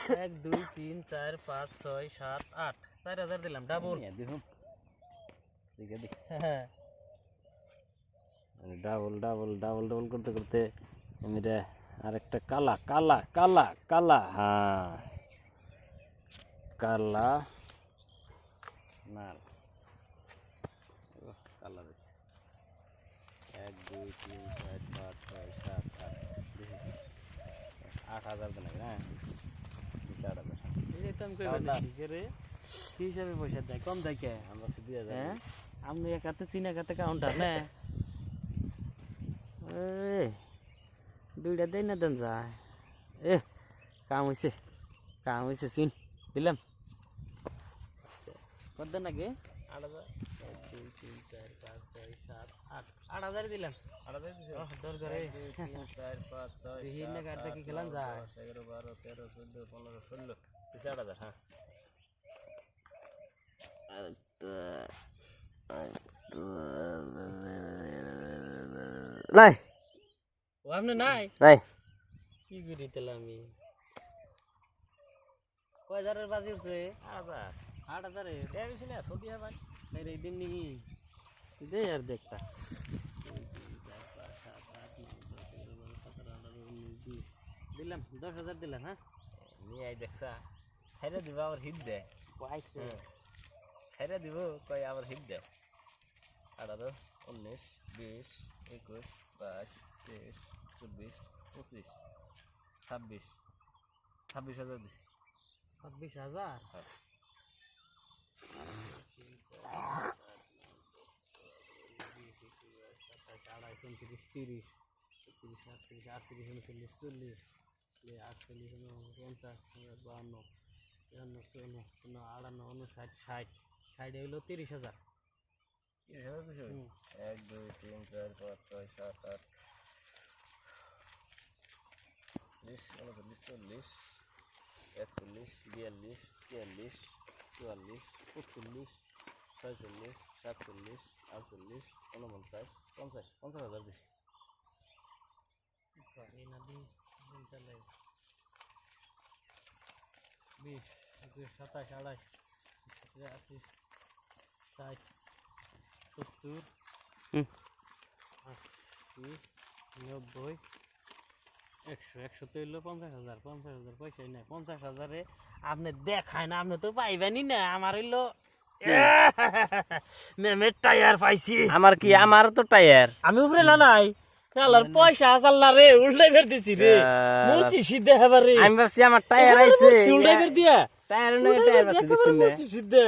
1 2 3 4 5 6 7 8 4000 দিলাম ডাবল দেখুন দেখে দেখ হ্যাঁ ডাবল ডাবল ডাবল ডাবল করতে করতে এমনিতে আরেকটা কালা কালা কালা কালা হ্যাঁ কালা নাল কালা দিচ্ছে 1 2 3 4 5 6 7 8 8000 দেন না 4000 এই তো আমি কইবা না কি রে কি হিসাবে পয়সা দেয় কম দেয় কে আমরা 2000 হ্যাঁ আপনি একাতে সিনা কাতে কাউন্টার না এই দুইটা দেই না দেন যায় এ কাম হইছে সিন দিলাম কত দেন নাকি 8000 1 2 3 4 5 6 7 8 8000 দিলাম 8000 দিছে দরকারে 2 3 4 5 6 বিহিন না কাটতে কি খেলান যায় 11 12 13 14 15 16 8000 হ্যাঁ নাই ও আপনি নাই নাই কি করি তাহলে আমি কয় হাজারের বাজি উঠছে 8000 8000 এর দেয়া বেশি না 20000 ভাই এই দিন নাকি দে আর দেখতা দিলাম 10,000 দিলাম হ্যাঁ নিয়ে আই দেখছা ছাইরা দিবা আবার হিট দে পাইছে ছাইরা দিব কই আবার হিট দে 18 19 20 21 22 23 24 25 26 26000 দিছি 26,000 হইলো 30,000 3000 দিছি 1 2 3 4 5 6 7 8 20 29 40 41 42 43 44 45 46 47 48 49 50 50,000 দিছি এই না দিন তাহলে 20 21 27 28 29 60 70 80 90 100 তো হইলো 50,000 পয়সাই নাই 50,000 আপনি দেখায় না আপনি তো পাইবেনই না আমার হইলো মেমের টায়ার পাইছি আমার কি আমার তো টায়ার আমি উপরে না নাই কালার পয়সা আসাল না রে উল্টাই ফের দিছি রে মুরছি সিদ্ধে হবার রে আমি ভাবছি আমার টায়ার আইছে উল্টাই ফের দিয়া টায়ার নয় টায়ার বাতি দিচ্ছেন না সিদ্ধে